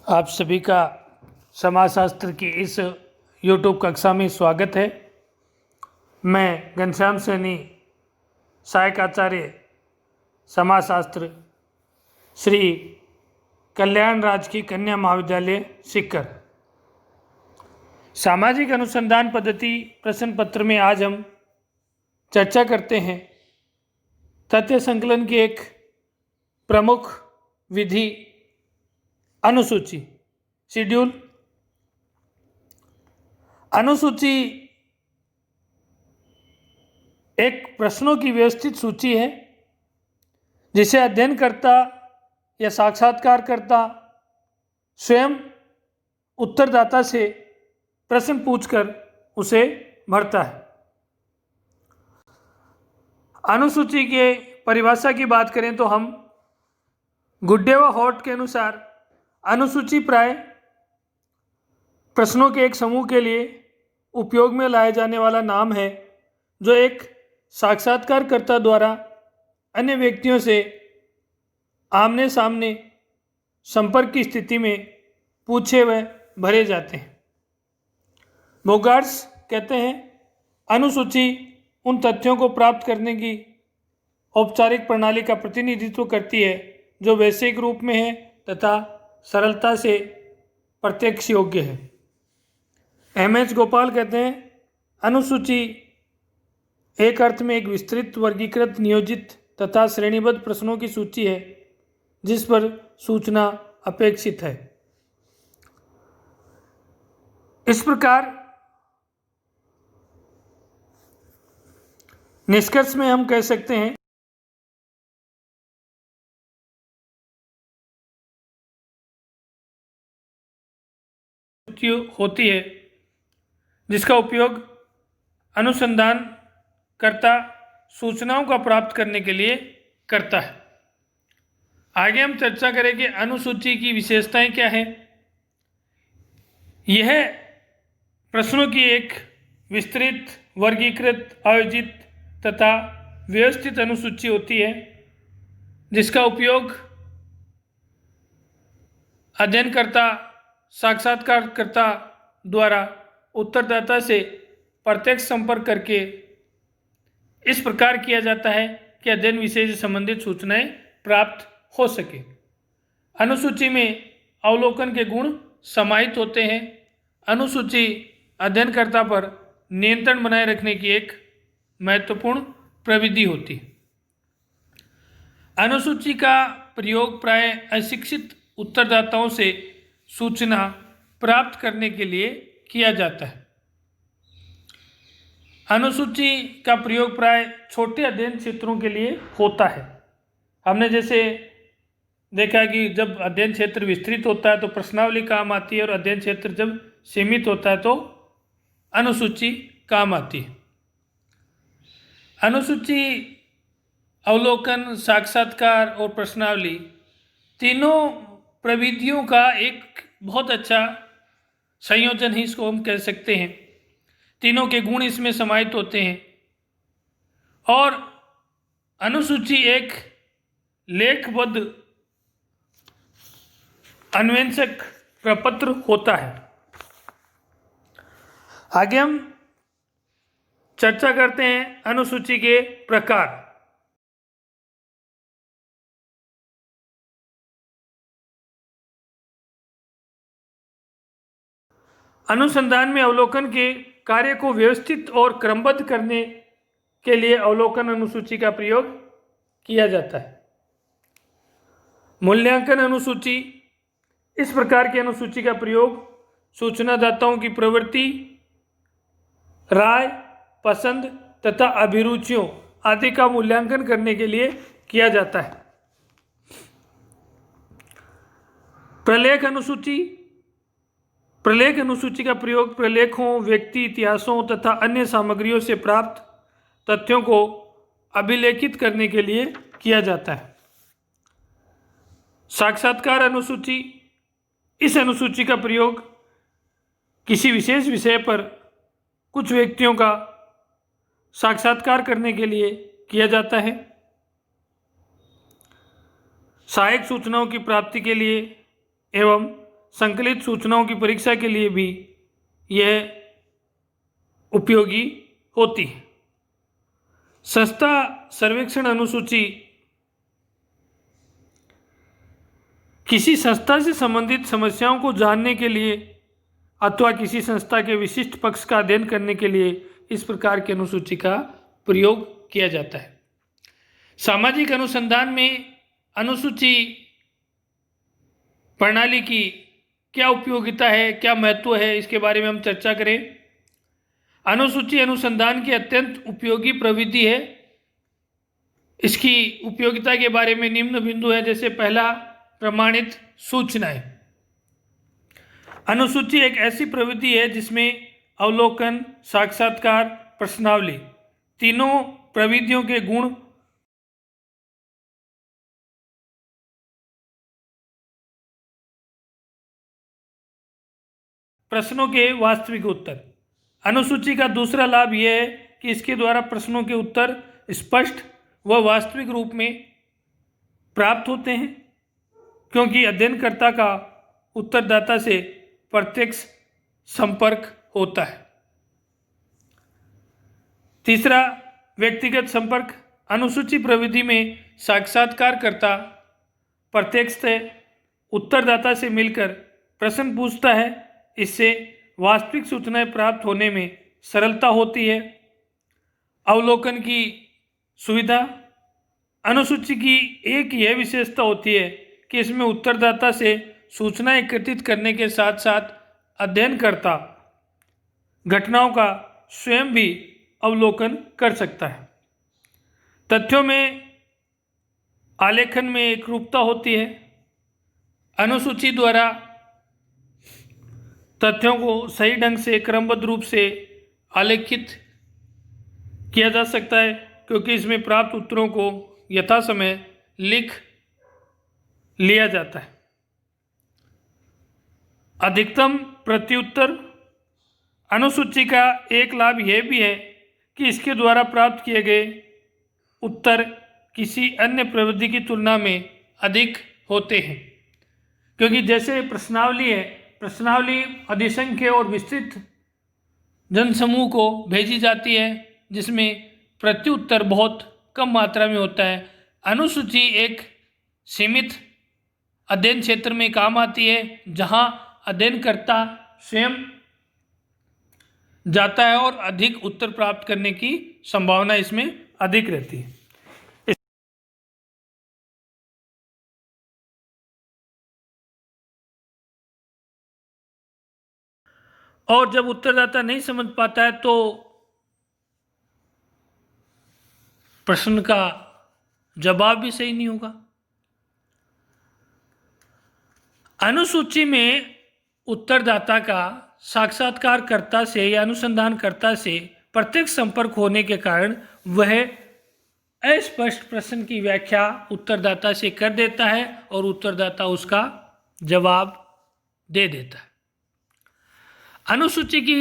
आप सभी का समाजशास्त्र की इस YouTube कक्षा में स्वागत है। मैं घनश्याम सैनी, सहायक आचार्य समाजशास्त्र, श्री कल्याण राजकीय कन्या महाविद्यालय सीकर। सामाजिक अनुसंधान पद्धति प्रश्न पत्र में आज हम चर्चा करते हैं तथ्य संकलन की एक प्रमुख विधि अनुसूची, शेड्यूल। अनुसूची एक प्रश्नों की व्यवस्थित सूची है जिसे अध्ययनकर्ता या साक्षात्कारकर्ता स्वयं उत्तरदाता से प्रश्न पूछकर उसे भरता है। अनुसूची के परिभाषा की बात करें तो हम गुड्डे व हॉट के अनुसार अनुसूची प्राय प्रश्नों के एक समूह के लिए उपयोग में लाए जाने वाला नाम है जो एक साक्षात्कारकर्ता द्वारा अन्य व्यक्तियों से आमने सामने संपर्क की स्थिति में पूछे व भरे जाते हैं। बोगार्ट्स कहते हैं, अनुसूची उन तथ्यों को प्राप्त करने की औपचारिक प्रणाली का प्रतिनिधित्व करती है जो वैश्विक रूप में है तथा सरलता से प्रत्यक्ष योग्य है। एम.एच. गोपाल कहते हैं, अनुसूची एक अर्थ में एक विस्तृत, वर्गीकृत, नियोजित तथा श्रेणीबद्ध प्रश्नों की सूची है जिस पर सूचना अपेक्षित है। इस प्रकार निष्कर्ष में हम कह सकते हैं होती है जिसका उपयोग अनुसंधान करता सूचनाओं का प्राप्त करने के लिए करता है। आगे हम चर्चा करेंगे अनुसूची की विशेषताएं क्या है। यह प्रश्नों की एक विस्तृत, वर्गीकृत, आयोजित तथा व्यवस्थित अनुसूची होती है जिसका उपयोग अध्ययनकर्ता, साक्षात्कारकर्ता द्वारा उत्तरदाता से प्रत्यक्ष संपर्क करके इस प्रकार किया जाता है कि अध्ययन विषय से संबंधित सूचनाएं प्राप्त हो सके। अनुसूची में अवलोकन के गुण समाहित होते हैं। अनुसूची अध्ययनकर्ता पर नियंत्रण बनाए रखने की एक महत्वपूर्ण प्रविधि होती है। अनुसूची का प्रयोग प्राय अशिक्षित उत्तरदाताओं से सूचना प्राप्त करने के लिए किया जाता है। अनुसूची का प्रयोग प्राय छोटे अध्ययन क्षेत्रों के लिए होता है। हमने जैसे देखा कि जब अध्ययन क्षेत्र विस्तृत होता है तो प्रश्नावली काम आती है और अध्ययन क्षेत्र जब सीमित होता है तो अनुसूची काम आती है। अनुसूची अवलोकन, साक्षात्कार और प्रश्नावली तीनों प्रविधियों का एक बहुत अच्छा संयोजन ही इसको हम कह सकते हैं। तीनों के गुण इसमें समाहित होते हैं और अनुसूची एक लेखबद्ध अन्वेषक प्रपत्र होता है। आगे हम चर्चा करते हैं अनुसूची के प्रकार। अनुसंधान में अवलोकन के कार्य को व्यवस्थित और क्रमबद्ध करने के लिए अवलोकन अनुसूची का प्रयोग किया जाता है। मूल्यांकन अनुसूची, इस प्रकार की अनुसूची का प्रयोग सूचनादाताओं की प्रवृत्ति, राय, पसंद तथा अभिरुचियों आदि का मूल्यांकन करने के लिए किया जाता है। प्रलेख अनुसूची, प्रलेख अनुसूची का प्रयोग प्रलेखों, व्यक्ति इतिहासों तथा अन्य सामग्रियों से प्राप्त तथ्यों को अभिलेखित करने के लिए किया जाता है। साक्षात्कार अनुसूची, इस अनुसूची का प्रयोग किसी विशेष विषय पर कुछ व्यक्तियों का साक्षात्कार करने के लिए किया जाता है। सहायक सूचनाओं की प्राप्ति के लिए एवं संकलित सूचनाओं की परीक्षा के लिए भी यह उपयोगी होती है। संस्था सर्वेक्षण अनुसूची किसी संस्था से संबंधित समस्याओं को जानने के लिए अथवा किसी संस्था के विशिष्ट पक्ष का अध्ययन करने के लिए इस प्रकार की अनुसूची का प्रयोग किया जाता है। सामाजिक अनुसंधान में अनुसूची प्रणाली की क्या उपयोगिता है, क्या महत्व है, इसके बारे में हम चर्चा करें। अनुसूची अनुसंधान की अत्यंत उपयोगी प्रविधि है। इसकी उपयोगिता के बारे में निम्न बिंदु है। जैसे पहला, प्रमाणित सूचनाएं। अनुसूची एक ऐसी प्रविधि है जिसमें अवलोकन, साक्षात्कार, प्रश्नावली तीनों प्रविधियों के गुण प्रश्नों के वास्तविक उत्तर। अनुसूची का दूसरा लाभ यह है कि इसके द्वारा प्रश्नों के उत्तर स्पष्ट व वास्तविक रूप में प्राप्त होते हैं, क्योंकि अध्ययनकर्ता का उत्तरदाता से प्रत्यक्ष संपर्क होता है। तीसरा, व्यक्तिगत संपर्क। अनुसूची प्रविधि में साक्षात्कारकर्ता प्रत्यक्ष उत्तरदाता से मिलकर प्रश्न पूछता है। इससे वास्तविक सूचनाएं प्राप्त होने में सरलता होती है। अवलोकन की सुविधा। अनुसूची की एक यह विशेषता होती है कि इसमें उत्तरदाता से सूचना एकत्रित करने के साथ साथ अध्ययनकर्ता घटनाओं का स्वयं भी अवलोकन कर सकता है। तथ्यों में आलेखन में एकरूपता होती है। अनुसूची द्वारा तथ्यों को सही ढंग से क्रमबद्ध रूप से आलेखित किया जा सकता है, क्योंकि इसमें प्राप्त उत्तरों को यथासमय लिख लिया जाता है। अधिकतम प्रत्युत्तर। अनुसूची का एक लाभ यह भी है कि इसके द्वारा प्राप्त किए गए उत्तर किसी अन्य प्रविधि की तुलना में अधिक होते हैं, क्योंकि जैसे प्रश्नावली है, प्रश्नावली अधिसंख्य और विस्तृत जनसमूह को भेजी जाती है, जिसमें प्रत्युत्तर बहुत कम मात्रा में होता है। अनुसूची एक सीमित अध्ययन क्षेत्र में काम आती है, जहां अध्ययनकर्ता स्वयं जाता है और अधिक उत्तर प्राप्त करने की संभावना इसमें अधिक रहती है। और जब उत्तरदाता नहीं समझ पाता है तो प्रश्न का जवाब भी सही नहीं होगा। अनुसूची में उत्तरदाता का साक्षात्कारकर्ता से या अनुसंधानकर्ता से प्रत्यक्ष संपर्क होने के कारण वह अस्पष्ट प्रश्न की व्याख्या उत्तरदाता से कर देता है और उत्तरदाता उसका जवाब दे देता है। अनुसूची की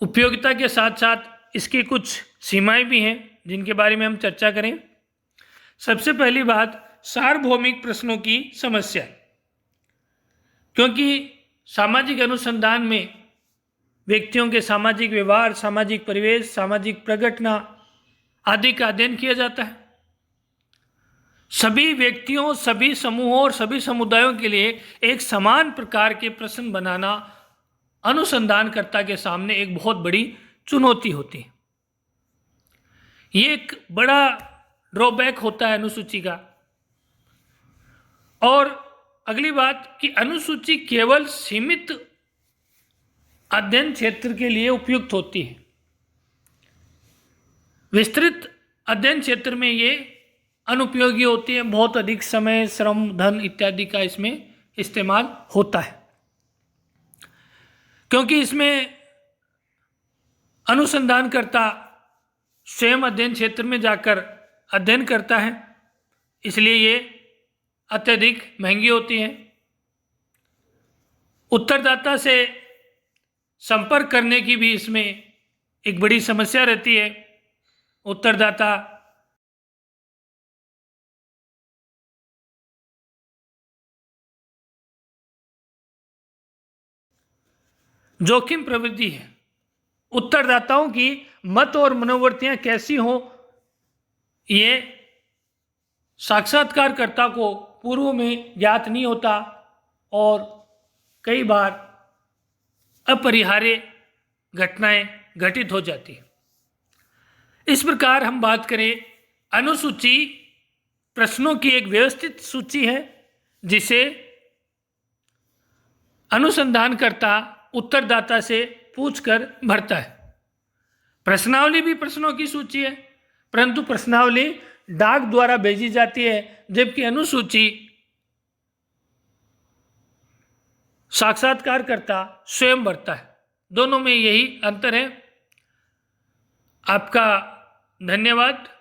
उपयोगिता के साथ साथ इसकी कुछ सीमाएं भी हैं, जिनके बारे में हम चर्चा करें। सबसे पहली बात, सार्वभौमिक प्रश्नों की समस्या। क्योंकि सामाजिक अनुसंधान में व्यक्तियों के सामाजिक व्यवहार, सामाजिक परिवेश, सामाजिक प्रगटना आदि का अध्ययन किया जाता है। सभी व्यक्तियों, सभी समूहों और सभी समुदायों के लिए एक समान प्रकार के प्रश्न बनाना अनुसंधानकर्ता के सामने एक बहुत बड़ी चुनौती होती है। ये एक बड़ा ड्रॉबैक होता है अनुसूची का। और अगली बात कि अनुसूची केवल सीमित अध्ययन क्षेत्र के लिए उपयुक्त होती है। विस्तृत अध्ययन क्षेत्र में ये अनुपयोगी होती है। बहुत अधिक समय, श्रम, धन इत्यादि का इसमें इस्तेमाल होता है, क्योंकि इसमें अनुसंधानकर्ता स्वयं अध्ययन क्षेत्र में जाकर अध्ययन करता है, इसलिए ये अत्यधिक महंगी होती है। उत्तरदाता से संपर्क करने की भी इसमें एक बड़ी समस्या रहती है। उत्तरदाता जोखिम प्रवृत्ति है। उत्तरदाताओं की मत और मनोवृत्तियां कैसी हों, ये साक्षात्कारकर्ता को पूर्व में ज्ञात नहीं होता और कई बार अपरिहार्य घटनाएं घटित हो जाती हैं। इस प्रकार हम बात करें, अनुसूची प्रश्नों की एक व्यवस्थित सूची है जिसे अनुसंधानकर्ता उत्तरदाता से पूछकर भरता है। प्रश्नावली भी प्रश्नों की सूची है, परंतु प्रश्नावली डाक द्वारा भेजी जाती है, जबकि अनुसूची साक्षात्कारकर्ता स्वयं भरता है। दोनों में यही अंतर है। आपका धन्यवाद।